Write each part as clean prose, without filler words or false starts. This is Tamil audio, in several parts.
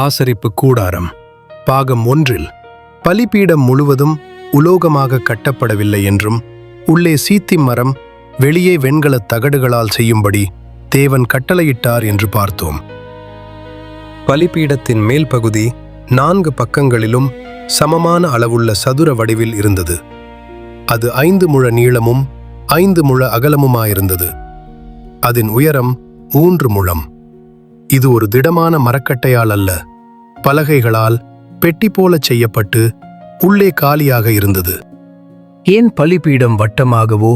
ஆசரிப்பு கூடாரம் பாகம் 1 பலிபீடம் முழுவதும் உலோகமாக கட்டப்படவில்லை என்றும் உள்ளே சீத்தி மரம் வெளியே வெண்கலத் தகடுகளால் செய்யும்படி தேவன் கட்டளையிட்டார் என்று பார்த்தோம். பலிபீடத்தின் மேல் பகுதி 4 பக்கங்களிலும் சமமான அளவுள்ள சதுர வடிவில் இருந்தது. அது 5 முழ நீளமும் 5 முழ அகலமுமாயிருந்தது. அதன் உயரம் 3 முழம். இது ஒரு திடமான மரக்கட்டையால் அல்ல, பலகைகளால் பெட்டி போலச் செய்யப்பட்டு உள்ளே காலியாக இருந்தது. ஏன் பலிபீடம் வட்டமாகவோ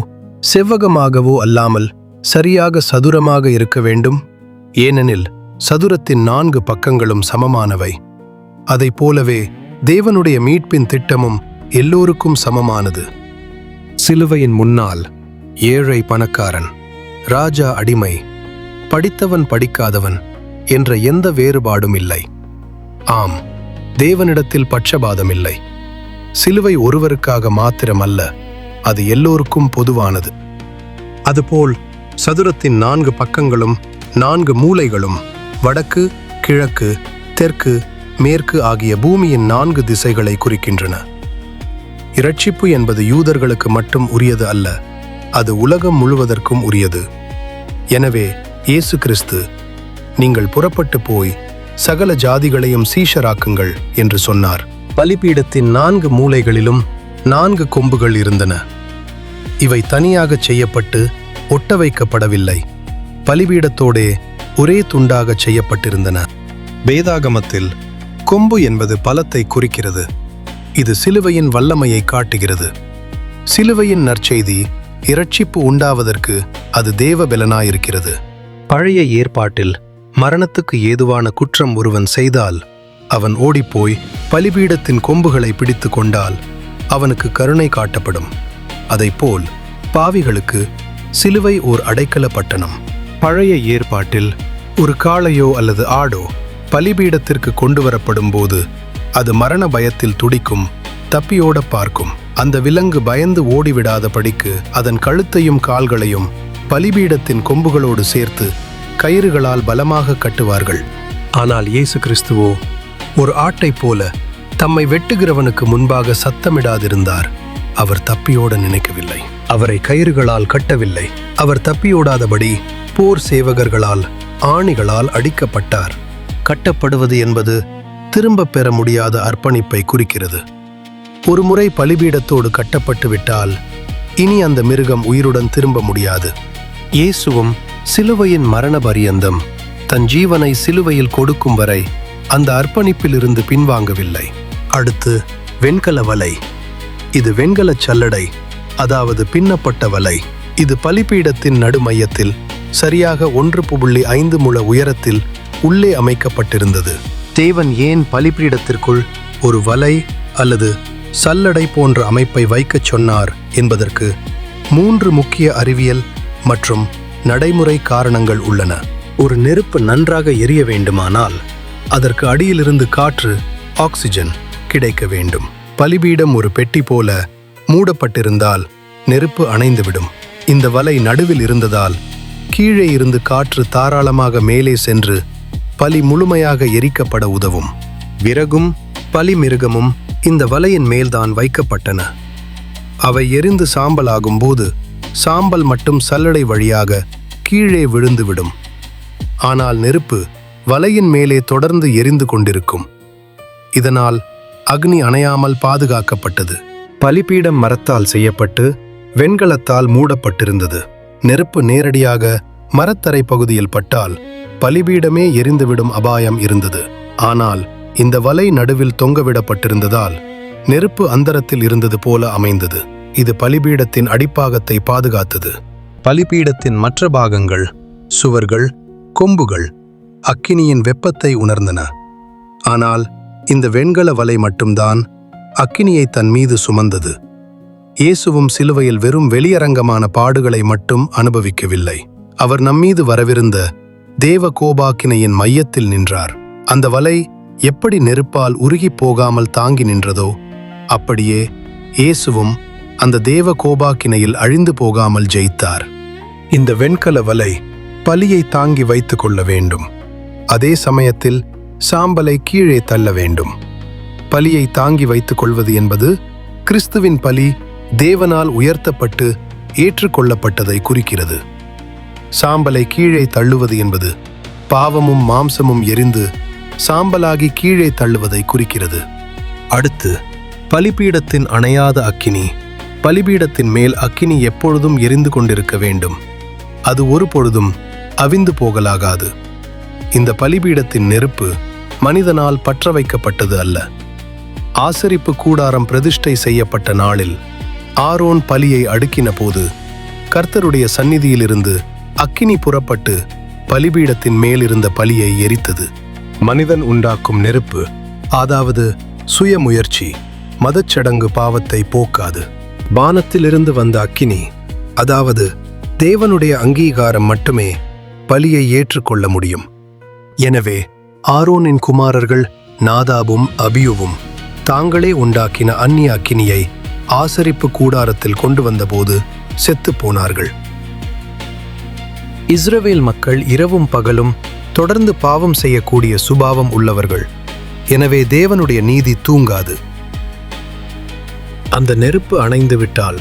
செவ்வகமாகவோ அல்லாமல் சரியாக சதுரமாக இருக்க வேண்டும்? ஏனெனில் சதுரத்தின் 4 பக்கங்களும் சமமானவை. அதைப் போலவே தேவனுடைய மீட்பின் திட்டமும் எல்லோருக்கும் சமமானது. சிலுவையின் முன்னால் ஏழை பணக்காரன், ராஜா அடிமை, படித்தவன் படிக்காதவன் என்ற எந்த வேறுபாடும் இல்லை. ஆம், தேவனிடத்தில் பட்சபாதம் இல்லை. சிலுவை ஒருவருக்காக மாத்திரமல்ல, அது எல்லோருக்கும் பொதுவானது. அதுபோல் சதுரத்தின் 4 பக்கங்களும் 4 மூலைகளும் வடக்கு, கிழக்கு, தெற்கு, மேற்கு ஆகிய பூமியின் 4 திசைகளை குறிக்கின்றன. இரட்சிப்பு என்பது யூதர்களுக்கு மட்டும் உரியது அல்ல, அது உலகம் முழுவதற்கும் உரியது. எனவே இயேசு கிறிஸ்து, நீங்கள் புறப்பட்டு போய் சகல ஜாதிகளையும் சீஷராக்குங்கள் என்று சொன்னார். பலிபீடத்தின் 4 மூலைகளிலும் 4 கொம்புகள் இருந்தன. இவை தனியாகச் செய்யப்பட்டு ஒட்ட வைக்கப்படவில்லை, பலிபீடத்தோடே ஒரே துண்டாகச் செய்யப்பட்டிருந்தன. வேதாகமத்தில் கொம்பு என்பது பலத்தை குறிக்கிறது. இது சிலுவையின் வல்லமையை காட்டுகிறது. சிலுவையின் நற்செய்தி இரட்சிப்பு உண்டாவதற்கு அது தேவபெலனாயிருக்கிறது. பழைய ஏற்பாட்டில் மரணத்துக்கு ஏதுவான குற்றம் ஒருவன் செய்தால் அவன் ஓடிப்போய் பலிபீடத்தின் கொம்புகளை பிடித்து கொண்டால் அவனுக்கு கருணை காட்டப்படும். அதைப்போல் பாவிகளுக்கு சிலுவை ஓர் அடைக்கல பட்டணம். பழைய ஏற்பாட்டில் ஒரு காளையோ அல்லது ஆடோ பலிபீடத்திற்கு கொண்டு வரப்படும் போது அது மரண பயத்தில் துடிக்கும், தப்பியோட பார்க்கும். அந்த விலங்கு பயந்து ஓடிவிடாதபடிக்கு அதன் கழுத்தையும் கால்களையும் பலிபீடத்தின் கொம்புகளோடு சேர்த்து கயிறுகளால் பலமாக கட்டுவார்கள். ஆனால் இயேசு கிறிஸ்துவோ ஒரு ஆட்டைப் போல தம்மை வெட்டுகிறவனுக்கு முன்பாக சத்தமிடாதிருந்தார். அவர் தப்பியோட நினைக்கவில்லை, அவரை கயிறுகளால் கட்டவில்லை. அவர் தப்பியோடாதபடி போர் சேவகர்களால் ஆணிகளால் அடிக்கப்பட்டார். கட்டப்படுவது என்பது திரும்ப பெற முடியாத அர்ப்பணிப்பை குறிக்கிறது. ஒரு முறை பலிபீடத்தோடு கட்டப்பட்டு விட்டால் இனி அந்த மிருகம் உயிருடன் திரும்ப முடியாது. இயேசுவும் சிலுவையின் மரண பரியந்தம் தன் ஜீவனை சிலுவையில் கொடுக்கும் வரை அந்த அர்ப்பணிப்பிலிருந்து பின்வாங்கவில்லை. அடுத்து வெண்கல வலை. இது வெண்கலச் சல்லடை, அதாவது பின்னப்பட்ட வலை. இது பலிபீடத்தின் நடுமையத்தில் சரியாக 1.5 முழ உயரத்தில் உள்ளே அமைக்கப்பட்டிருந்தது. தேவன் ஏன் பலிபீடத்திற்குள் ஒரு வலை அல்லது சல்லடை போன்ற அமைப்பை வைக்கச் சொன்னார் என்பதற்கு 3 முக்கிய அறிவியல் மற்றும் நடைமுறை காரணங்கள் உள்ளன. ஒரு நெருப்பு நன்றாக எரிய வேண்டுமானால் அதற்கு அடியிலிருந்து காற்று, ஆக்சிஜன் கிடைக்க வேண்டும். பலிபீடம் ஒரு பெட்டி போல மூடப்பட்டிருந்தால் நெருப்பு அணைந்துவிடும். இந்த வலை நடுவில் இருந்ததால் கீழே இருந்து காற்று தாராளமாக மேலே சென்று பலி முழுமையாக எரிக்கப்பட உதவும். விறகும் பலி மிருகமும் இந்த வலையின் மேல்தான் வைக்கப்பட்டன. அவை எரிந்து சாம்பலாகும் போது சாம்பல் மட்டும் சல்லடை வழியாக கீழே விழுந்துவிடும். ஆனால் நெருப்பு வலையின் மேலே தொடர்ந்து எரிந்து கொண்டிருக்கும். இதனால் அக்னி அணையாமல் பாதுகாக்கப்பட்டது. பலிபீடம் மரத்தால் செய்யப்பட்டு வெண்கலத்தால் மூடப்பட்டிருந்தது. நெருப்பு நேரடியாக மரத்தரை பகுதியில் பட்டால் பலிபீடமே எரிந்துவிடும் அபாயம் இருந்தது. ஆனால் இந்த வலை நடுவில் தொங்கவிடப்பட்டிருந்ததால் நெருப்பு அந்தரத்தில் இருந்தது போல அமைந்தது. இது பலிபீடத்தின் அடிப்பாகத்தை பாதுகாத்தது. பலிபீடத்தின் மற்ற பாகங்கள், சுவர்கள், கொம்புகள் அக்கினியின் வெப்பத்தை உணர்ந்தன. ஆனால் இந்த வெண்கல வலை மட்டும்தான் அக்கினியை தன் மீது சுமந்தது. இயேசுவும் சிலுவையில் வெறும் வெளியரங்கமான பாடுகளை மட்டும் அனுபவிக்கவில்லை. அவர் நம்மீது வரவிருந்த தேவ கோபாக்கினையின் மையத்தில் நின்றார். அந்த வலை எப்படி நெருப்பால் உருகி போகாமல் தாங்கி நின்றதோ அப்படியே இயேசுவும் அந்த தேவ கோபாக்கினையில் அழிந்து போகாமல் ஜெயித்தார். இந்த வெண்கல வலை பலியை தாங்கி வைத்து கொள்ள வேண்டும். அதே சமயத்தில் சாம்பலை கீழே தள்ள வேண்டும். பலியை தாங்கி வைத்துக் கொள்வது என்பது கிறிஸ்துவின் பலி தேவனால் உயர்த்தப்பட்டு ஏற்றுக்கொள்ளப்பட்டதை குறிக்கிறது. சாம்பலை கீழே தள்ளுவது என்பது பாவமும் மாம்சமும் எரிந்து சாம்பலாகி கீழே தள்ளுவதை குறிக்கிறது. அடுத்து பலிபீடத்தின் அணையாத அக்கினி. பலிபீடத்தின் மேல் அக்கினி எப்பொழுதும் எரிந்து கொண்டிருக்க வேண்டும். அது ஒரு பொழுதும் அவிந்து போகலாகாது. இந்த பலிபீடத்தின் நெருப்பு மனிதனால் பற்ற வைக்கப்பட்டது அல்ல. ஆசரிப்பு கூடாரம் பிரதிஷ்டை செய்யப்பட்ட நாளில் ஆரோன் பலியை அடுக்கின போது கர்த்தருடைய சந்நிதியிலிருந்து அக்கினி புறப்பட்டு பலிபீடத்தின் மேலிருந்த பலியை எரித்தது. மனிதன் உண்டாக்கும் நெருப்பு, அதாவது சுயமுயற்சி, மதச்சடங்கு பாவத்தை போக்காது. வானத்திலிருந்து வந்த அக்கினி, அதாவது தேவனுடைய அங்கீகாரம் மட்டுமே பலியை ஏற்றுக்கொள்ள முடியும். எனவே ஆரோனின் குமாரர்கள் நாதாபும் அபியுவும் தாங்களே உண்டாக்கின அந்நிய அக்கினியை ஆசரிப்பு கூடாரத்தில் கொண்டு வந்தபோது செத்துப் போனார்கள். இஸ்ரவேல் மக்கள் இரவும் பகலும் தொடர்ந்து பாவம் செய்யக்கூடிய சுபாவம் உள்ளவர்கள். எனவே தேவனுடைய நீதி தூங்காது. அந்த நெருப்பு அணைந்து விட்டால்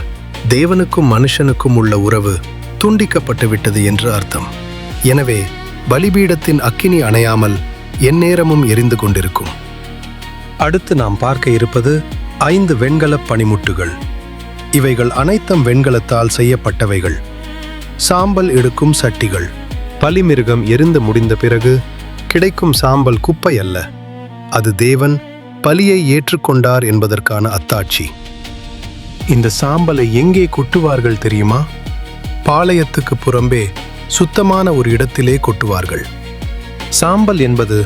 தேவனுக்கும் மனுஷனுக்கும் உள்ள உறவு துண்டிக்கப்பட்டு விட்டது என்று அர்த்தம். எனவே பலிபீடத்தின் அக்கினி அணையாமல் எந்நேரமும் எரிந்து கொண்டிருக்கும். அடுத்து நாம் பார்க்க இருப்பது 5 வெண்கல பனிமுட்டுகள். இவைகள் அனைத்தும் வெண்கலத்தால் செய்யப்பட்டவைகள். சாம்பல் எடுக்கும் சட்டிகள். பலிமிருகம் எரிந்து முடிந்த பிறகு கிடைக்கும் சாம்பல் குப்பை அல்ல. அது தேவன் பலியை ஏற்றுக்கொண்டார் என்பதற்கான அத்தாட்சி. இந்த சாம்பலை எங்கே கொட்டுவார்கள் தெரியுமா? பாளையத்துக்கு புறம்பே சுத்தமான ஒரு இடத்திலே கொட்டுவார்கள். சாம்பல் என்பது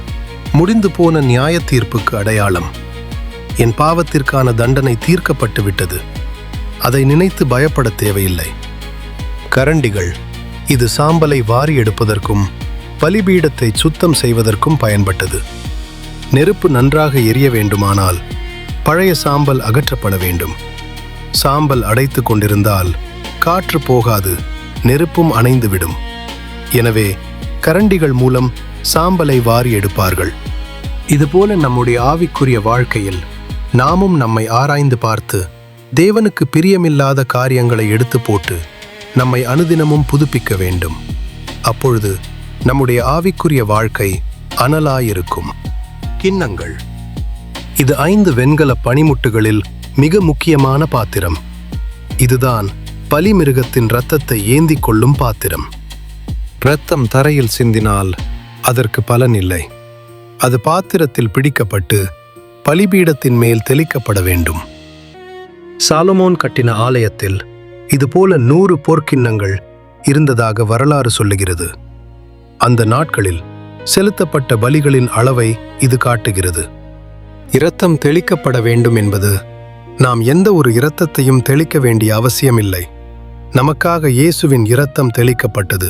முடிந்து போன நியாய தீர்ப்புக்கு அடையாளம். என் பாவத்திற்கான தண்டனை தீர்க்கப்பட்டு விட்டது. அதை நினைத்து பயப்பட தேவையில்லை. கரண்டிகள், இது சாம்பலை வாரி எடுப்பதற்கும் பலிபீடத்தை சுத்தம் செய்வதற்கும் பயன்பட்டது. நெருப்பு நன்றாக எரிய வேண்டுமானால் பழைய சாம்பல் அகற்றப்பட வேண்டும். சாம்பல் அடைத்து கொண்டிருந்தால் காற்று போகாது, நெருப்பும் அணைந்துவிடும். எனவே கரண்டிகள் மூலம் சாம்பலை வாரி எடுப்பார்கள். இதுபோல நம்முடைய ஆவிக்குரிய வாழ்க்கையில் நாமும் நம்மை ஆராய்ந்து பார்த்து தேவனுக்கு பிரியமில்லாத காரியங்களை எடுத்து போட்டு நம்மை அனுதினமும் புதுப்பிக்க வேண்டும். அப்பொழுது நம்முடைய ஆவிக்குரிய வாழ்க்கை அனலாயிருக்கும். கிண்ணங்கள், இது 5 வெண்கல பனிமுட்டுகளில் மிக முக்கியமான பாத்திரம். இதுதான் பலிமிருகத்தின் இரத்தத்தை ஏந்திக் கொள்ளும் பாத்திரம். இரத்தம் தரையில் சிந்தினால் அதற்கு பலன் இல்லை. அது பாத்திரத்தில் பிடிக்கப்பட்டு பலிபீடத்தின் மேல் தெளிக்கப்பட வேண்டும். சாலமோன் கட்டின ஆலயத்தில் இதுபோல 100 பொற்கிண்ணங்கள் இருந்ததாக வரலாறு சொல்லுகிறது. அந்த நாட்களில் செலுத்தப்பட்ட பலிகளின் அளவை இது காட்டுகிறது. இரத்தம் தெளிக்கப்பட வேண்டும் என்பது நாம் எந்த ஒரு இரத்தத்தையும் தெளிக்க வேண்டிய அவசியமில்லை. நமக்காக இயேசுவின் இரத்தம் தெளிக்கப்பட்டது.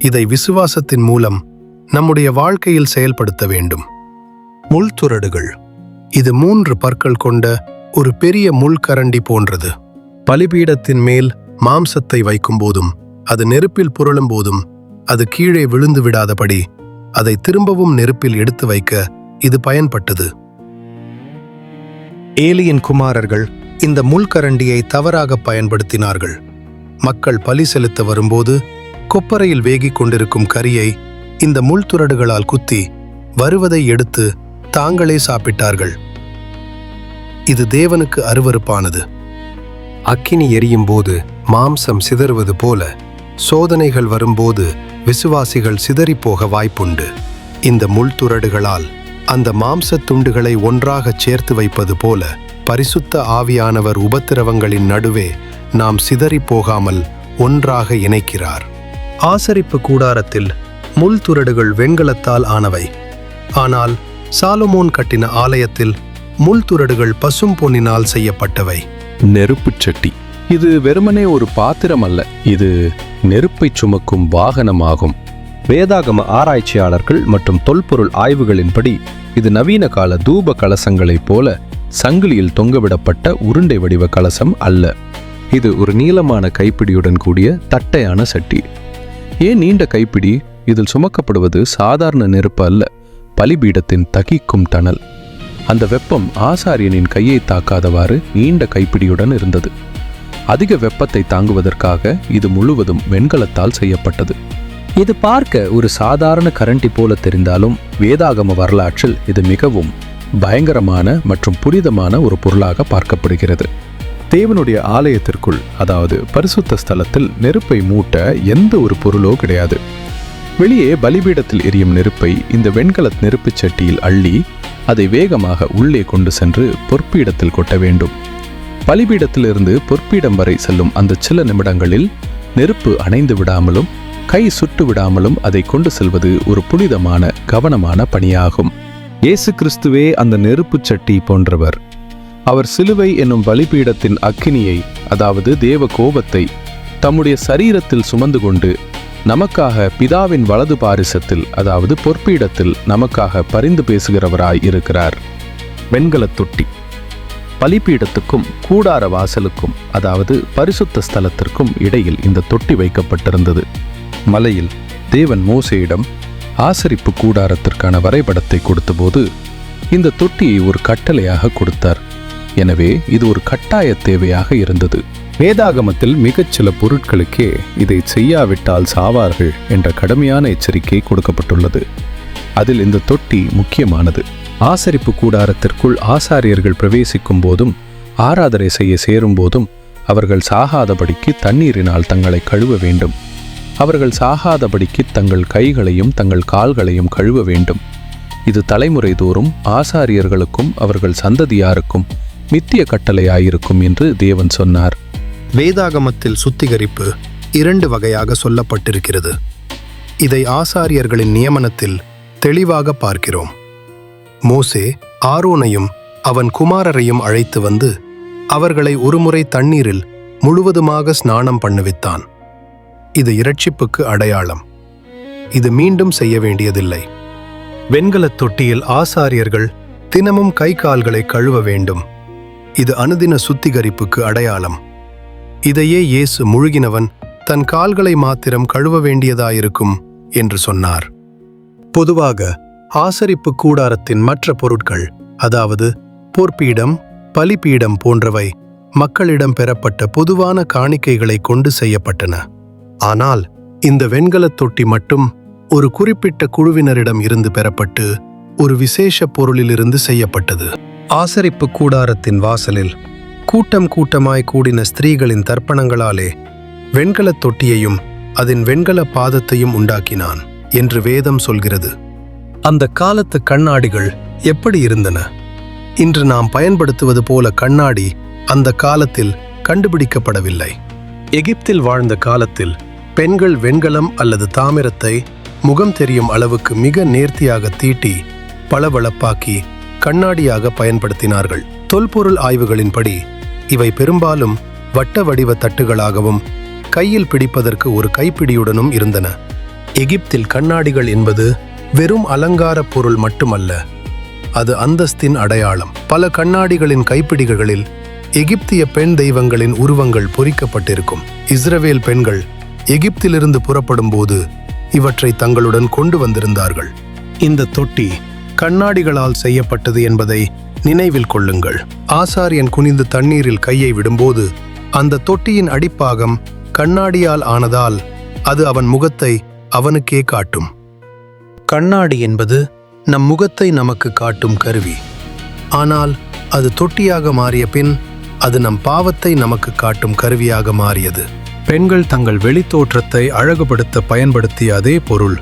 இதை விசுவாசத்தின் மூலம் நம்முடைய வாழ்க்கையில் செயல்படுத்த வேண்டும். முள்துறடுகள், இது 3 பற்கள் கொண்ட ஒரு பெரிய முள்கரண்டி போன்றது. பலிபீடத்தின் மேல் மாம்சத்தை வைக்கும் போதும் அது நெருப்பில் புரளும் போதும் அது கீழே விழுந்து விடாதபடி அதை திரும்பவும் நெருப்பில் எடுத்து வைக்க இது பயன்பட்டது. ஏலியின் குமாரர்கள் இந்த முள்கரண்டியை தவறாக பயன்படுத்தினார்கள். மக்கள் பலி செலுத்த வரும்போது கொப்பரையில் வேகிக் கொண்டிருக்கும் கரியை இந்த முள்துறடுகளால் குத்தி வருவதை எடுத்து தாங்களே சாப்பிட்டார்கள். இது தேவனுக்கு அருவருப்பானது. அக்கினி எரியும் போது மாம்சம் சிதறுவது போல சோதனைகள் வரும்போது விசுவாசிகள் சிதறிப்போக வாய்ப்புண்டு. இந்த முள்துறடுகளால் அந்த மாம்சத் துண்டுகளை ஒன்றாகச் சேர்த்து வைப்பது போல பரிசுத்த ஆவியானவர் உபத்திரவங்களின் நடுவே நாம் சிதறிப்போகாமல் ஒன்றாக இணைக்கிறார். ஆசரிப்பு கூடாரத்தில் முள்துறடுகள் வெண்கலத்தால் ஆனவை. ஆனால் சாலமோன் கட்டின ஆலயத்தில் முள்துறடுகள் பசும் பொன்னினால் செய்யப்பட்டவை. நெருப்புச் சட்டி, இது வெறுமனே ஒரு பாத்திரம் அல்ல, இது நெருப்பை சுமக்கும் வாகனமாகும். வேதாகம ஆராய்ச்சியாளர்கள் மற்றும் தொல்பொருள் ஆய்வுகளின்படி இது நவீன கால தூப கலசங்களைப் போல சங்கிலியில் தொங்கவிடப்பட்ட உருண்டை வடிவ கலசம் அல்ல. இது ஒரு நீளமான கைப்பிடியுடன் கூடிய தட்டையான சட்டி. ஏன் நீண்ட கைப்பிடி? இதில் சுமக்கப்படுவது சாதாரண நெருப்பு அல்ல, பலிபீடத்தின் தகிக்கும் தணல். அந்த வெப்பம் ஆசாரியனின் கையை தாக்காதவாறு நீண்ட கைப்பிடியுடன் இருந்தது. அதிக வெப்பத்தை தாங்குவதற்காக இது முழுவதும் வெண்கலத்தால் செய்யப்பட்டது. இது பார்க்க ஒரு சாதாரண கரண்டி போல தெரிந்தாலும் வேதாகம வரலாற்றில் இது மிகவும் பயங்கரமான மற்றும் புனிதமான ஒரு பொருளாக பார்க்கப்படுகிறது. தேவனுடைய ஆலயத்திற்குள், அதாவது பரிசுத்த ஸ்தலத்தில் நெருப்பை மூட்ட எந்த ஒரு பொருளோ கிடையாது. வெளியே பலிபீடத்தில் எரியும் நெருப்பை இந்த வெண்கல நெருப்புச் சட்டியில் அள்ளி அதை வேகமாக உள்ளே கொண்டு சென்று பொற்பீடத்தில் கொட்ட வேண்டும். பலிபீடத்திலிருந்து பொற்பீடம் வரை செல்லும் அந்த சில நிமிடங்களில் நெருப்பு அணைந்து விடாமலும் கை சுட்டு விடாமலும் அதை கொண்டு செல்வது ஒரு புனிதமான கவனமான பணியாகும். இயேசு கிறிஸ்துவே அந்த நெருப்புச் சட்டி போன்றவர். அவர் சிலுவை என்னும் பலிபீடத்தின் அக்கினியை, அதாவது தேவ கோபத்தை தம்முடைய சரீரத்தில் சுமந்து கொண்டு நமக்காக பிதாவின் வலது பாரிசத்தில், அதாவது பொற்பீடத்தில் நமக்காக பரிந்து பேசுகிறவராய் இருக்கிறார். வெண்கலத் தொட்டி. பலிபீடத்துக்கும் கூடார வாசலுக்கும், அதாவது பரிசுத்த ஸ்தலத்திற்கும் இடையில் இந்த தொட்டி வைக்கப்பட்டிருந்தது. மலையில் தேவன் மோசேயிடம் ஆசரிப்பு கூடாரத்திற்கான வரைபடத்தை கொடுத்தபோது இந்த தொட்டியை ஒரு கட்டளையாக கொடுத்தார். எனவே இது ஒரு கட்டாய தேவையாக இருந்தது. வேதாகமத்தில் மிகச் சில பொருட்களுக்கே இதை செய்யாவிட்டால் சாவார்கள் என்ற கடுமையான எச்சரிக்கை கொடுக்கப்பட்டுள்ளது. அதில் இந்த தொட்டி முக்கியமானது. ஆசரிப்பு கூடாரத்திற்குள் ஆசாரியர்கள் பிரவேசிக்கும் போதும் ஆராதனை செய்ய சேரும் போதும் அவர்கள் சாகாதபடிக்கு தண்ணீரினால் தங்களை கழுவ வேண்டும். அவர்கள் சாகாதபடிக்கு தங்கள் கைகளையும் தங்கள் கால்களையும் கழுவ வேண்டும். இது தலைமுறை தோறும் ஆசாரியர்களுக்கும் அவர்கள் சந்ததியாருக்கும் நித்திய கட்டளையாயிருக்கும் என்று தேவன் சொன்னார். வேதாகமத்தில் சுத்திகரிப்பு 2 வகையாக சொல்லப்பட்டிருக்கிறது. இதை ஆசாரியர்களின் நியமனத்தில் தெளிவாக பார்க்கிறோம். மோசே ஆரோனையும் அவன் குமாரரையும் அழைத்து வந்து அவர்களை ஒருமுறை தண்ணீரில் முழுவதுமாக ஸ்நானம் பண்ணுவித்தான். இது இரட்சிப்புக்கு அடையாளம். இது மீண்டும் செய்ய வேண்டியதில்லை. வெண்கலத் தொட்டியில் ஆசாரியர்கள் தினமும் கை கால்களை கழுவ வேண்டும். இது அனுதின சுத்திகரிப்புக்கு அடையாளம். இதையே இயேசு முழுகினவன் தன் கால்களை மாத்திரம் கழுவ வேண்டியதாயிருக்கும் என்று சொன்னார். பொதுவாக ஆசரிப்பு கூடாரத்தின் மற்ற பொருட்கள், அதாவது பொற்பீடம், பலிபீடம் போன்றவை மக்களிடம் பெறப்பட்ட பொதுவான காணிக்கைகளை கொண்டு செய்யப்பட்டன. ஆனால் இந்த வெண்கலத் தொட்டி மட்டும் ஒரு குறிப்பிட்ட குழுவினரிடம் இருந்து பெறப்பட்டு ஒரு விசேஷ பொருளிலிருந்து செய்யப்பட்டது. ஆசரிப்பு கூடாரத்தின் வாசலில் கூட்டம் கூட்டமாய் கூடின ஸ்திரீகளின் தர்ப்பணங்களாலே வெண்கலத் தொட்டியையும் அதன் வெண்கல பாதத்தையும் உண்டாக்கினான் என்று வேதம் சொல்கிறது. அந்த காலத்து கண்ணாடிகள் எப்படி இருந்தன? இன்று நாம் பயன்படுத்துவது போல கண்ணாடி அந்த காலத்தில் கண்டுபிடிக்கப்படவில்லை. எகிப்தில் வாழ்ந்த காலத்தில் பெண்கள் வெண்கலம் அல்லது தாமிரத்தை முகம் தெரியும் அளவுக்கு மிக நேர்த்தியாக தீட்டி பளபளப்பாக்கி கண்ணாடியாக பயன்படுத்தினார்கள். தொல்பொருள் ஆய்வுகளின்படி இவை பெரும்பாலும் வட்ட வடிவ தட்டுகளாகவும் கையில் பிடிப்பதற்கு ஒரு கைப்பிடியுடனும் இருந்தன. எகிப்தில் கண்ணாடிகள் என்பது வெறும் அலங்கார பொருள் மட்டுமல்ல, அது அந்தஸ்தின் அடையாளம். பல கண்ணாடிகளின் கைப்பிடிகளில் எகிப்திய பெண் தெய்வங்களின் உருவங்கள் பொறிக்கப்பட்டிருக்கும். இஸ்ரவேல் பெண்கள் எகிப்திலிருந்து புறப்படும் போது இவற்றை தங்களுடன் கொண்டு வந்திருந்தார்கள். இந்த தொட்டி கண்ணாடிகளால் செய்யப்பட்டது என்பதை நினைவில் கொள்ளுங்கள். ஆசாரியன் குனிந்து தண்ணீரில் கையை விடும்போது அந்த தொட்டியின் அடிப்பாகம் கண்ணாடியால் ஆனதால் அது அவன் முகத்தை அவனுக்கே காட்டும். கண்ணாடி என்பது நம் முகத்தை நமக்கு காட்டும் கருவி. ஆனால் அது தொட்டியாக மாறிய பின் அது நம் பாவத்தை நமக்கு காட்டும் கருவியாக மாறியது. பெண்கள் தங்கள் வெளித்தோற்றத்தை அழகுபடுத்த பயன்படுத்திய அதே பொருள்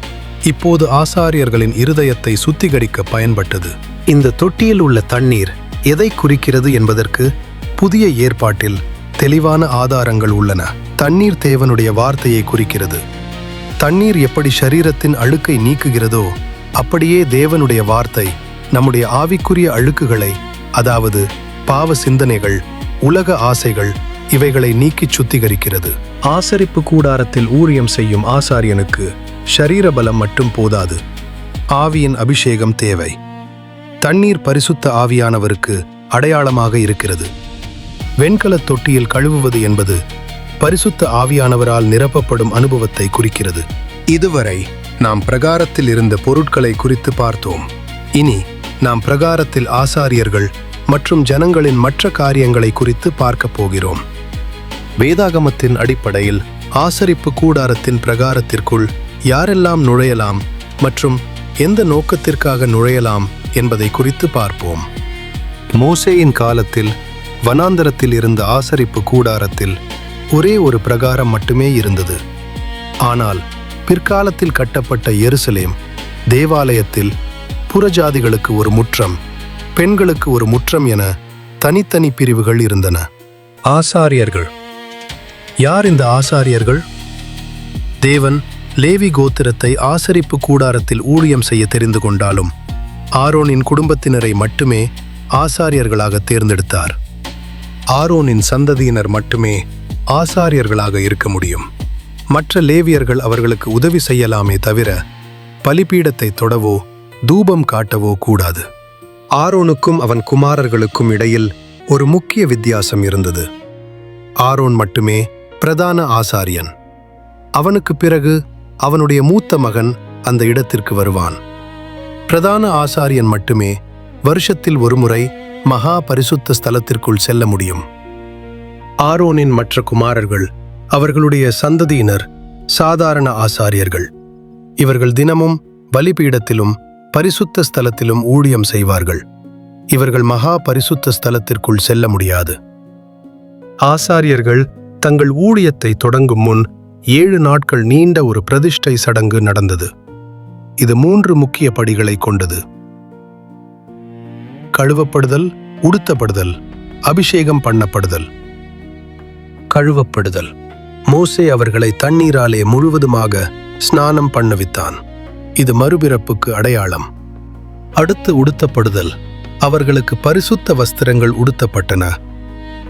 இப்போது ஆசாரியர்களின் இருதயத்தை சுத்திகரிக்க பயன்பட்டது. இந்த தொட்டியில் உள்ள தண்ணீர் எதை குறிக்கிறது என்பதற்கு புதிய ஏற்பாட்டில் தெளிவான ஆதாரங்கள் உள்ளன. தண்ணீர் தேவனுடைய வார்த்தையை குறிக்கிறது. தண்ணீர் எப்படி சரீரத்தின் அழுக்கை நீக்குகிறதோ அப்படியே தேவனுடைய வார்த்தை நம்முடைய ஆவிக்குரிய அழுக்குகளை, அதாவது பாவ சிந்தனைகள், உலக ஆசைகள், இவைகளை நீக்கிச் சுத்திகரிக்கிறது. ஆசரிப்பு கூடாரத்தில் ஊழியம் செய்யும் ஆசாரியனுக்கு ஷரீர பலம் மட்டும் போதாது, ஆவியின் அபிஷேகம் தேவை. தண்ணீர் பரிசுத்த ஆவியானவருக்கு அடையாளமாக இருக்கிறது. வெண்கலத் தொட்டியில் கழுவுவது என்பது பரிசுத்த ஆவியானவரால் நிரப்பப்படும் அனுபவத்தை குறிக்கிறது. இதுவரை நாம் பிரகாரத்தில் இருந்த பொருட்களை குறித்து பார்த்தோம். இனி நாம் பிரகாரத்தில் ஆசாரியர்கள் மற்றும் ஜனங்களின் மற்ற காரியங்களை குறித்து பார்க்கப் போகிறோம். வேதாகமத்தின் அடிப்படையில் ஆசரிப்பு கூடாரத்தின் பிரகாரத்திற்குள் யாரெல்லாம் நுழையலாம் மற்றும் எந்த நோக்கத்திற்காக நுழையலாம் என்பதை குறித்து பார்ப்போம். மோசேயின் காலத்தில் வனாந்தரத்தில் இருந்த ஆசரிப்பு கூடாரத்தில் ஒரே ஒரு பிரகாரம் மட்டுமே இருந்தது. ஆனால் பிற்காலத்தில் கட்டப்பட்ட எருசலேம் தேவாலயத்தில் புறஜாதிகளுக்கு ஒரு முற்றம், பெண்களுக்கு ஒரு முற்றம் என தனித்தனி பிரிவுகள் இருந்தன. ஆசாரியர்கள். யார் இந்த ஆசாரியர்கள்? தேவன் லேவி கோத்திரத்தை ஆசரிப்பு கூடாரத்தில் ஊழியம் செய்ய தெரிந்து கொண்டாலும் ஆரோனின் குடும்பத்தினரை மட்டுமே ஆசாரியர்களாக தேர்ந்தெடுத்தார். ஆரோனின் சந்ததியினர் மட்டுமே ஆசாரியர்களாக இருக்க முடியும். மற்ற லேவியர்கள் அவர்களுக்கு உதவி செய்யலாமே தவிர பலிபீடத்தை தொடவோ தூபம் காட்டவோ கூடாது. ஆரோனுக்கும் அவன் குமாரர்களுக்கும் இடையில் ஒரு முக்கிய வித்தியாசம் இருந்தது. ஆரோன் மட்டுமே பிரதான ஆசாரியன். அவனுக்கு பிறகு அவனுடைய மூத்த மகன் அந்த இடத்திற்கு வருவான். பிரதான ஆசாரியன் மட்டுமே வருஷத்தில் ஒருமுறை மகா பரிசுத்த ஸ்தலத்திற்குள் செல்ல முடியும். ஆரோனின் மற்ற குமாரர்கள், அவர்களுடைய சந்ததியினர் சாதாரண ஆசாரியர்கள். இவர்கள் தினமும் பலிபீடத்திலும் பரிசுத்த ஸ்தலத்திலும் ஊழியம் செய்வார்கள். இவர்கள் மகா பரிசுத்த ஸ்தலத்திற்குள் செல்ல முடியாது. ஆசாரியர்கள் தங்கள் ஊழியத்தை தொடங்கும் முன் 7 நாட்கள் நீண்ட ஒரு பிரதிஷ்டை சடங்கு நடந்தது. இது 3 முக்கிய படிகளை கொண்டது. கழுவப்படுதல், உடுத்தப்படுதல், அபிஷேகம் பண்ணப்படுதல். கழுவப்படுதல். மோசே அவர்களை தண்ணீராலே முழுவதுமாக ஸ்நானம் பண்ணவித்தான். இது மறுபிறப்புக்கு அடையாளம். அடுத்து உடுத்தப்படுதல். அவர்களுக்கு பரிசுத்த வஸ்திரங்கள் உடுத்தப்பட்டன.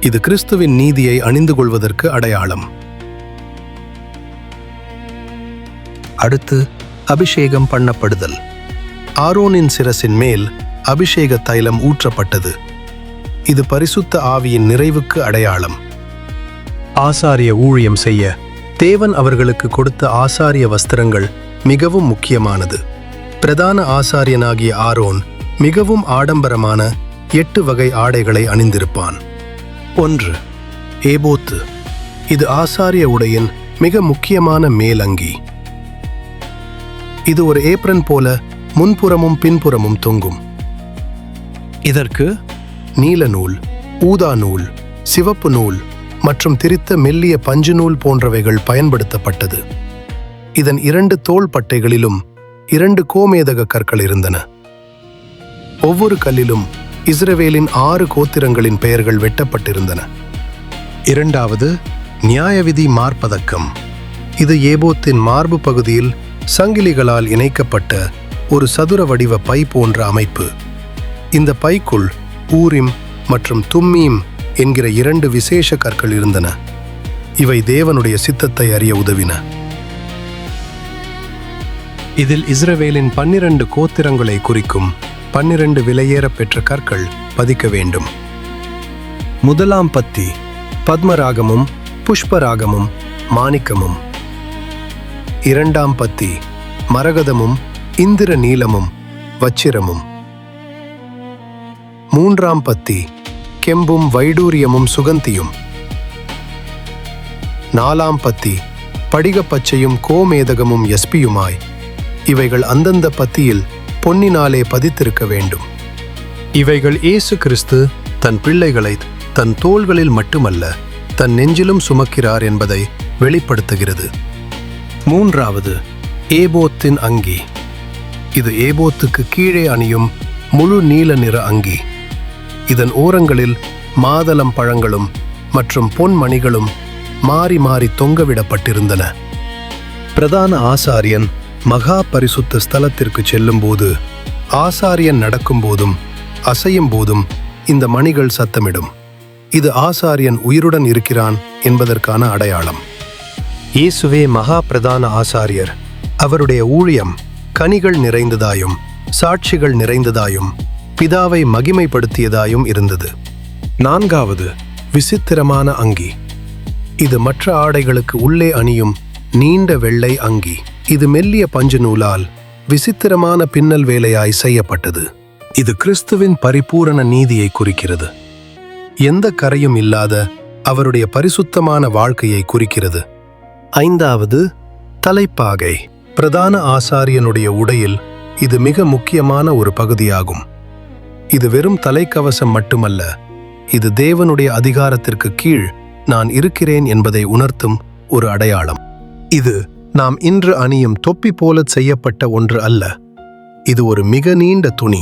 இது கிறிஸ்துவின் நீதியை அணிந்து கொள்வதற்கு அடையாளம். அடுத்து அபிஷேகம் பண்ணப்படுதல். ஆரோனின் சிரசின் மேல் அபிஷேக தைலம் ஊற்றப்பட்டது. இது பரிசுத்த ஆவியின் நிறைவுக்கு அடையாளம். ஆசாரிய ஊழியம் செய்ய தேவன் அவர்களுக்கு கொடுத்த ஆசாரிய வஸ்திரங்கள் மிகவும் முக்கியமானது. பிரதான ஆசாரியனாகிய ஆரோன் மிகவும் ஆடம்பரமான 8 வகை ஆடைகளை அணிந்திருப்பான். 1. ஏபோத்து. இது ஆசாரிய உடையின் மிக முக்கியமான மேலங்கி. இது ஒரு ஏப்ரன் போல முன்புறமும் பின்புறமும் தொங்கும். இதற்கு நீல நூல், ஊதா நூல், சிவப்பு நூல் மற்றும் திரித்த மெல்லிய பஞ்சு நூல் போன்றவைகள் பயன்படுத்தப்பட்டது. இதன் 2 தோள் பட்டைகளிலும் 2 கோமேதக கற்கள் இருந்தன. ஒவ்வொரு கல்லிலும் இஸ்ரவேலின் 6 கோத்திரங்களின் பெயர்கள் வெட்டப்பட்டிருந்தன. 2வது நியாயவிதி மார்பதக்கம். இது ஏபோத்தின் மார்பு பகுதியில் சங்கிலிகளால் இணைக்கப்பட்ட ஒரு சதுர வடிவ பை போன்ற அமைப்பு. இந்த பைக்குள் ஊரிம் மற்றும் தும்மீம் என்கிற 2 விசேஷ கற்கள் இருந்தன. இவை தேவனுடைய சித்தத்தை அறிய உதவின. இதில் இஸ்ரவேலின் 12 கோத்திரங்களை குறிக்கும் 12 விலையேற பெற்ற கற்கள் பதிக்க வேண்டும். 1ஆம் பத்தி பத்மராகமும் புஷ்பராகமும் மாணிக்கமும். 2ஆம் பத்தி மரகதமும் இந்திர நீலமும் வச்சிரமும். 3ஆம் பத்தி கெம்பும் வைடூரியமும் சுகந்தியும். 4ஆம் பத்தி படிகப்பச்சையும் கோமேதகமும் எஸ்பியுமாய் இவைகள் அந்தந்த பத்தியில் பொன்னினாலே பதித்திருக்க வேண்டும். இவைகள் இயேசு கிறிஸ்து தன் பிள்ளைகளை தன் தோள்களில் மட்டுமல்ல தன் நெஞ்சிலும் சுமக்கிறார் என்பதை வெளிப்படுத்துகிறது. 3வது ஏபோத்தின் அங்கி. இது ஏபோத்துக்கு கீழே அணியும் முழு நீல நிற அங்கி. இதன் ஓரங்களில் மாதளம் பழங்களும் மற்றும் பொன்மணிகளும் மாறி மாறி தொங்கவிடப்பட்டிருந்தன. பிரதான ஆசாரியன் மகா பரிசுத்த ஸ்தலத்திற்கு செல்லும்போது, ஆசாரியன் நடக்கும்போதும் அசையும் போதும் இந்த மணிகள் சத்தமிடும். இது ஆசாரியன் உயிருடன் இருக்கிறான் என்பதற்கான அடையாளம். இயேசுவே மகா பிரதான ஆசாரியர். அவருடைய ஊழியம் கனிகள் நிறைந்ததாயும் சாட்சிகள் நிறைந்ததாயும் பிதாவை மகிமைப்படுத்தியதாயும் இருந்தது. 4வது விசித்திரமான அங்கி. இது மற்ற ஆடைகளுக்கு உள்ளே அணியும் நீண்ட வெள்ளை அங்கி. இது மெல்லிய பஞ்சு நூலால் விசித்திரமான பின்னல் வேலையாய் செய்யப்பட்டது. இது கிறிஸ்துவின் பரிபூரண நீதியை குறிக்கிறது. எந்த கரையும் இல்லாத அவருடைய பரிசுத்தமான வாழ்க்கையை குறிக்கிறது. 5வது, தலைப்பாகை. பிரதான ஆசாரியனுடைய உடையில் இது மிக முக்கியமான ஒரு பகுதியாகும். இது வெறும் தலைக்கவசம் மட்டுமல்ல, இது தேவனுடைய அதிகாரத்திற்கு கீழ் நான் இருக்கிறேன் என்பதை உணர்த்தும் ஒரு அடையாளம். இது நாம் இன்று அணியும் தொப்பி போல செய்யப்பட்ட ஒன்று அல்ல. இது ஒரு மிக நீண்ட துணி.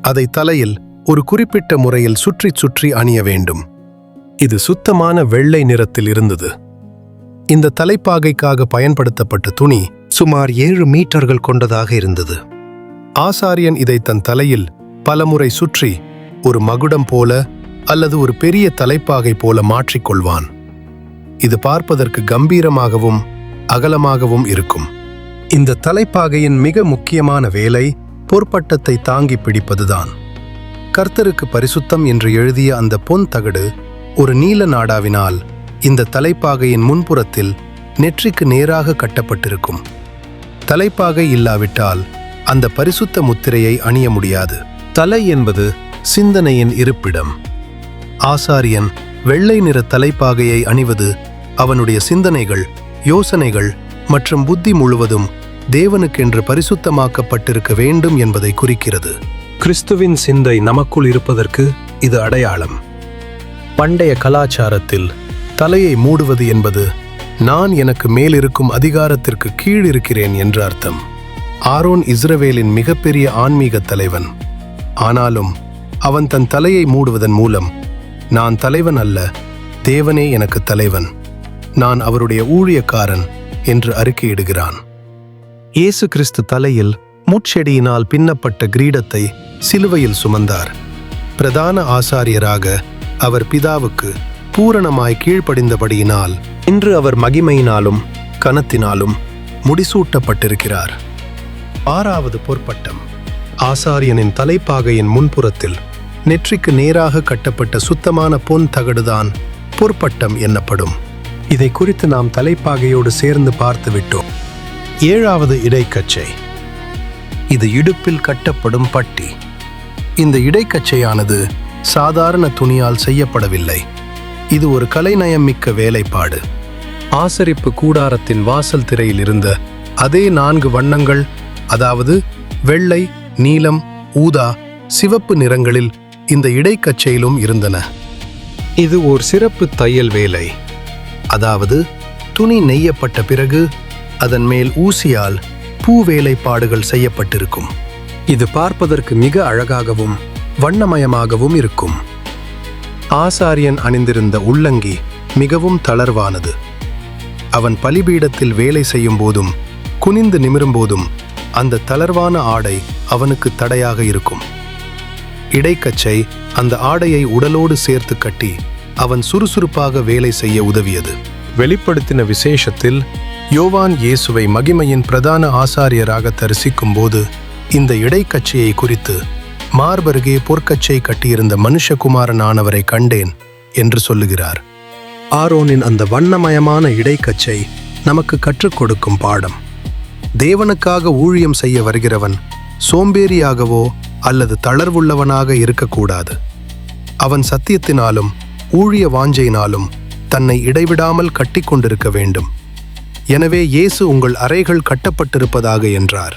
அதை தலையில் ஒரு குறிப்பிட்ட முறையில் சுற்றி சுற்றி அணிய வேண்டும். இது சுத்தமான வெள்ளை நிறத்தில் இருந்தது. இந்த தலைப்பாகைக்காக பயன்படுத்தப்பட்ட துணி சுமார் 7 மீட்டர்கள் கொண்டதாக இருந்தது. ஆசாரியன் இதை தன் தலையில் பலமுறை சுற்றி ஒரு மகுடம் போல அல்லது ஒரு பெரிய தலைப்பாகை போல மாற்றிக்கொள்வான். இது பார்ப்பதற்கு கம்பீரமாகவும் அகலமாகவும் இருக்கும். இந்த தலைப்பாகையின் மிக முக்கியமான வேலை பொற்பட்டத்தை தாங்கி பிடிப்பதுதான். கர்த்தருக்கு பரிசுத்தம் என்று எழுதிய அந்த பொன் தகடு ஒரு நீல நாடாவினால் இந்த தலைப்பாகையின் முன்புறத்தில் நெற்றிக்கு நேராக கட்டப்பட்டிருக்கும். தலைப்பாகை இல்லாவிட்டால் அந்த பரிசுத்த முத்திரையை அணிய முடியாது. தலை என்பது சிந்தனையின் இருப்பிடம். ஆசாரியன் வெள்ளை நிற தலைப்பாகையை அணிவது அவனுடைய சிந்தனைகள், யோசனைகள் மற்றும் புத்தி முழுவதும் தேவனுக்கென்று பரிசுத்தமாக்கப்பட்டிருக்க வேண்டும் என்பதை குறிக்கிறது. கிறிஸ்துவின் சிந்தை நமக்குள் இருப்பதற்கு இது அடையாளம். பண்டைய கலாச்சாரத்தில் தலையை மூடுவது என்பது நான் எனக்கு மேலிருக்கும் அதிகாரத்திற்கு கீழ் இருக்கிறேன் என்ற அர்த்தம். ஆரோன் இஸ்ரவேலின் மிகப்பெரிய ஆன்மீக தலைவன். ஆனாலும் அவன் தன் தலையை மூடுவதன் மூலம் நான் தலைவன் அல்ல, தேவனே எனக்கு தலைவன், நான் அவருடைய ஊழியக்காரன் என்று அறிக்கையிடுகிறான். இயேசு கிறிஸ்து தலையில் முட்செடியினால் பின்னப்பட்ட கிரீடத்தை சிலுவையில் சுமந்தார். பிரதான ஆசாரியராக அவர் பிதாவுக்கு பூரணமாய் கீழ்ப்படிந்தபடியினால் இன்று அவர் மகிமையினாலும் கனத்தினாலும் முடிசூட்டப்பட்டிருக்கிறார். 6வது பொற்பட்டம். ஆசாரியனின் தலைப்பாகையின் முன்புறத்தில் நெற்றிக்கு நேராக கட்டப்பட்ட சுத்தமான பொன் தகடுதான் பொற்பட்டம் என்னப்படும். இதை குறித்து நாம் தலைப்பாகையோடு சேர்ந்து பார்த்து விட்டோம். 7வது இடைக்கச்சை. இது இடுப்பில் கட்டப்படும் பட்டி. இந்த இடைக்கச்சையானது சாதாரண துணியால் செய்யப்படவில்லை. இது ஒரு கலைநயம் மிக்க வேலைப்பாடு. ஆசரிப்பு கூடாரத்தின் வாசல் திரையில் இருந்த அதே 4 வண்ணங்கள், அதாவது வெள்ளை, நீலம், ஊதா, சிவப்பு நிறங்களில் இந்த இடைக்கச்சையிலும் இருந்தன. இது ஒரு சிறப்பு தையல் வேலை. அதாவது துணி நெய்யப்பட்ட பிறகு அதன் மேல் ஊசியால் பூ வேலைப்பாடுகள் செய்யப்பட்டிருக்கும். இது பார்ப்பதற்கு மிக அழகாகவும் வண்ணமயமாகவும் இருக்கும். ஆசாரியன் அணிந்திருந்த உள்ளங்கி மிகவும் தளர்வானது. அவன் பலிபீடத்தில் வேலை செய்யும் போதும் குனிந்து நிமிரும் போதும் அந்த தளர்வான ஆடை அவனுக்கு தடையாக இருக்கும். இடைக்கச்சை அந்த ஆடையை உடலோடு சேர்த்து கட்டி அவன் சுறுசுறுப்பாக வேலை செய்ய உதவியது. வெளிப்படுத்தின விசேஷத்தில் யோவான் இயேசுவை மகிமையின் பிரதான ஆசாரியராக தரிசிக்கும் போது இந்த இடைக்கச்சையை குறித்து மார்பருகே பொற்கச்சை கட்டியிருந்த மனுஷகுமாரனானவரை கண்டேன் என்று சொல்லுகிறார். ஆரோனின் அந்த வண்ணமயமான இடைக்கச்சை நமக்கு கற்றுக் கொடுக்கும் பாடம். தேவனுக்காக ஊழியம் செய்ய வருகிறவன் சோம்பேறியாகவோ அல்லது தளர்வுள்ளவனாக இருக்கக்கூடாது. அவன் சத்தியத்தினாலும் ஊழிய வாஞ்சையினாலும் தன்னை இடைவிடாமல் கட்டிக்கொண்டிருக்க வேண்டும். எனவே இயேசு உங்கள் அறைகள் கட்டப்பட்டிருப்பதாக என்றார்.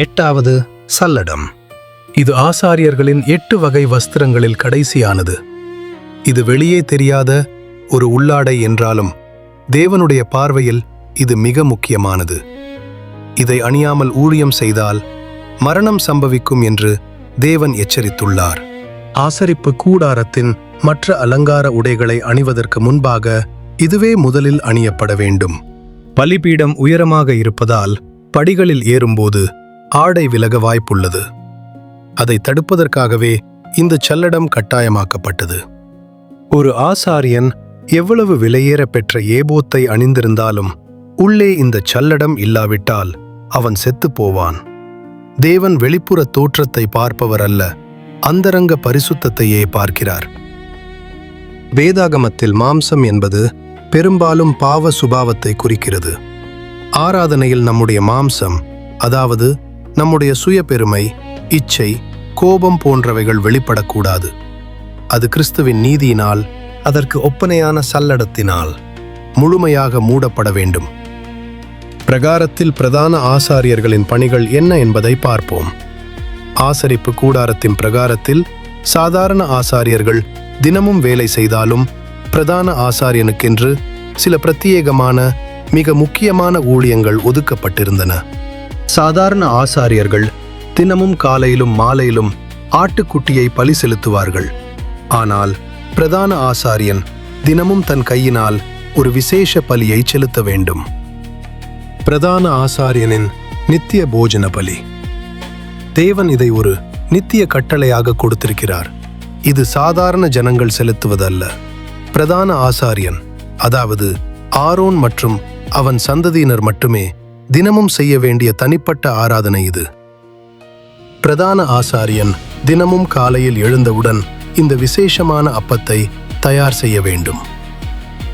8வது சல்லடம். இது ஆசாரியர்களின் 8 வகை வஸ்திரங்களில் கடைசியானது. இது வெளியே தெரியாத ஒரு உள்ளாடை என்றாலும் தேவனுடைய பார்வையில் இது மிக முக்கியமானது. இதை அணியாமல் ஊழியம் செய்தால் மரணம் சம்பவிக்கும் என்று தேவன் எச்சரித்துள்ளார். ஆசரிப்பு கூடாரத்தின் மற்ற அலங்கார உடைகளை அணிவதற்கு முன்பாக இதுவே முதலில் அணியப்பட வேண்டும். பலிபீடம் உயரமாக இருப்பதால் படிகளில் ஏறும்போது ஆடை விலக வாய்ப்புள்ளது. அதை தடுப்பதற்காகவே இந்த சல்லடம் கட்டாயமாக்கப்பட்டது. ஒரு ஆசாரியன் எவ்வளவு விலையேற பெற்ற ஏபோத்தை அணிந்திருந்தாலும் உள்ளே இந்த சல்லடம் இல்லாவிட்டால் அவன் செத்துப் போவான். தேவன் வெளிப்புற தோற்றத்தை பார்ப்பவர் அல்ல, அந்தரங்க பரிசுத்தத்தையே பார்க்கிறார். வேதாகமத்தில் மாம்சம் என்பது பெரும்பாலும் பாவ சுபாவத்தை குறிக்கிறது. ஆராதனையில் நம்முடைய மாம்சம் அதாவது நம்முடைய சுயபெருமை, இச்சை, கோபம் போன்றவைகள் வெளிப்படக்கூடாது. அது கிறிஸ்துவின் நீதியினால், அதற்கு ஒப்பனையான சல்லடத்தினால் முழுமையாக மூடப்பட வேண்டும். பிரகாரத்தில் பிரதான ஆசாரியர்களின் பணிகள் என்ன என்பதை பார்ப்போம். ஆசரிப்பு கூடாரத்தின் பிரகாரத்தில் சாதாரண ஆசாரியர்கள் தினமும் வேலை செய்தாலும் பிரதான ஆசாரியனுக்கென்று சில பிரத்யேகமான மிக முக்கியமான ஊழியங்கள் ஒதுக்கப்பட்டிருந்தன. சாதாரண ஆசாரியர்கள் தினமும் காலையிலும் மாலையிலும் ஆட்டுக்குட்டியை பலி செலுத்துவார்கள். ஆனால் பிரதான ஆசாரியன் தினமும் தன் கையினால் ஒரு விசேஷ பலியை செலுத்த வேண்டும். பிரதான ஆசாரியனின் நித்திய போஜன பலி. தேவன் இதை ஒரு நித்திய கட்டளையாக கொடுத்திருக்கிறார். இது சாதாரண ஜனங்கள் செலுத்துவதல்ல. பிரதான ஆசாரியன், அதாவது ஆரோன் மற்றும் அவன் சந்ததியினர் மட்டுமே தினமும் செய்ய வேண்டிய தனிப்பட்ட ஆராதனை இது. பிரதான ஆசாரியன் தினமும் காலையில் எழுந்தவுடன் இந்த விசேஷமான அப்பத்தை தயார் செய்ய வேண்டும்.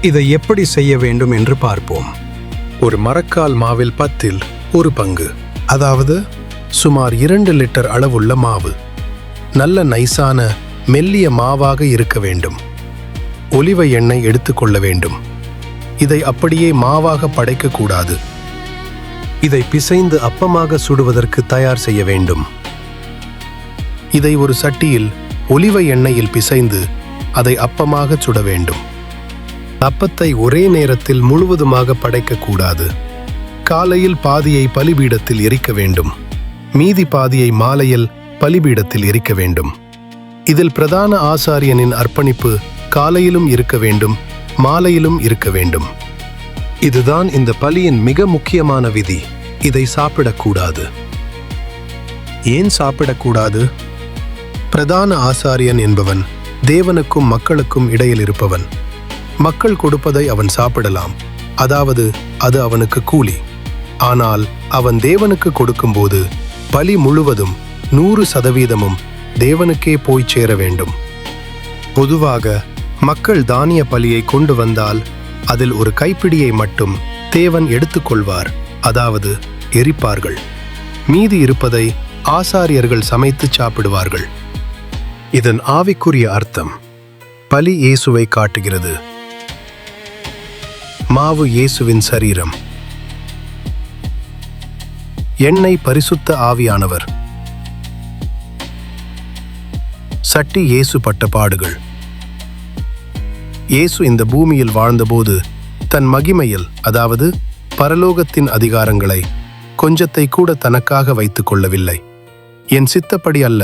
இதை எப்படி செய்ய வேண்டும் என்று பார்ப்போம். ஒரு மரக்கால் மாவில் 10 பங்கு, அதாவது சுமார் 2 லிட்டர் அளவுள்ள மாவு நல்ல நைசான மெல்லிய மாவாக இருக்க வேண்டும். ஒலிவ எண்ணெய் எடுத்துக்கொள்ள வேண்டும். இதை அப்படியே மாவாக படைக்கக்கூடாது. இதை பிசைந்து அப்பமாக சுடுவதற்கு தயார் செய்ய வேண்டும். இதை ஒரு சட்டியில் ஒலிவ எண்ணெயில் பிசைந்து அதை அப்பமாக சுட வேண்டும். அப்பத்தை ஒரே நேரத்தில் முழுவதுமாக படைக்கக்கூடாது. காலையில் பாதியை பலிபீடத்தில் எரிக்க வேண்டும். மீதி பாதியை மாலையில் பலிபீடத்தில் எரிக்க வேண்டும். இதில் பிரதான ஆசாரியனின் அர்ப்பணிப்பு காலையிலும் இருக்க வேண்டும், மாலையிலும் இருக்க வேண்டும். இதுதான் இந்த பலியின் மிக முக்கியமான விதி. இதை சாப்பிடக்கூடாது. ஏன் சாப்பிடக்கூடாது? பிரதான ஆசாரியன் என்பவன் தேவனுக்கும் மக்களுக்கும் இடையில் இருப்பவன். மக்கள் கொடுப்பதை அவன் சாப்பிடலாம், அதாவது அது அவனுக்கு கூலி. ஆனால் அவன் தேவனுக்கு கொடுக்கும்போது பலி முழுவதும் 100% தேவனுக்கே போய் சேர வேண்டும். பொதுவாக மக்கள் தானிய பலியை கொண்டு வந்தால் அதில் ஒரு கைப்பிடியை மட்டும் தேவன் எடுத்துக்கொள்வார், அதாவது எரிப்பார்கள். மீதி இருப்பதை ஆசாரியர்கள் சமைத்து சாப்பிடுவார்கள். இதன் ஆவிக்குரிய அர்த்தம் பலி இயேசுவை காட்டுகிறது. மாவு இயேசுவின் சரீரம். எண்ணெய் பரிசுத்த ஆவியானவர். சட்டி இயேசு பட்ட பாடுகள். இயேசு இந்த பூமியில் வாழ்ந்தபோது தன் மகிமையில், அதாவது பரலோகத்தின் அதிகாரங்களை கொஞ்சத்தை கூட தனக்காக வைத்துக் கொள்ளவில்லை. என் சித்தப்படி அல்ல,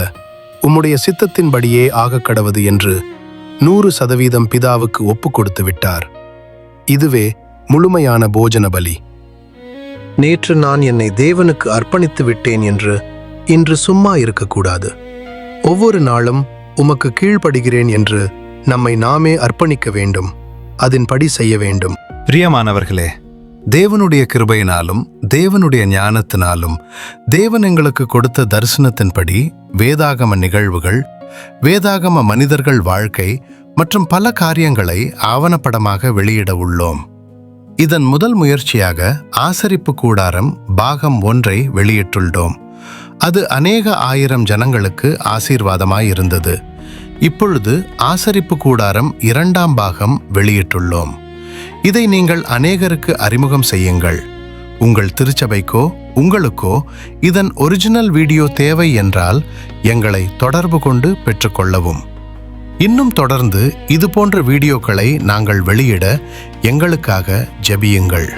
உம்முடைய சித்தத்தின்படியே ஆகக்கடவது என்று 100% பிதாவுக்கு ஒப்பு கொடுத்து விட்டார். இதுவே முழுமையான போஜன பலி. நேற்று நான் என்னை தேவனுக்கு அர்ப்பணித்து விட்டேன் என்று இன்று சும்மா இருக்கக்கூடாது. ஒவ்வொரு நாளும் உமக்கு கீழ்ப்படுகிறேன் என்று நம்மை நாமே அர்ப்பணிக்க வேண்டும். அதன்படி செய்ய வேண்டும். பிரியமானவர்களே, தேவனுடைய கிருபையினாலும் தேவனுடைய ஞானத்தினாலும் தேவன் எங்களுக்கு கொடுத்த தரிசனத்தின்படி வேதாகம நிகழ்வுகள், வேதாகம மனிதர்கள் வாழ்க்கை மற்றும் பல காரியங்களை ஆவணப்படமாக வெளியிட உள்ளோம். இதன் முதல் முயற்சியாக ஆசரிப்பு கூடாரம் பாகம் 1 வெளியிட்டுள்ளோம். அது அநேக 1000 ஜனங்களுக்கு ஆசீர்வாதமாயிருந்தது. இப்பொழுது ஆசரிப்பு கூடாரம் 2ஆம் பாகம் வெளியிட்டுள்ளோம். இதை நீங்கள் அநேகருக்கு அறிமுகம் செய்யுங்கள். உங்கள் திருச்சபைக்கோ உங்களுக்கோ இதன் ஒரிஜினல் வீடியோ தேவை என்றால் எங்களை தொடர்பு கொண்டு பெற்றுக்கொள்ளவும். இன்னும் தொடர்ந்து இதுபோன்ற வீடியோக்களை நாங்கள் வெளியிட எங்களுக்காக ஜெபியுங்கள்.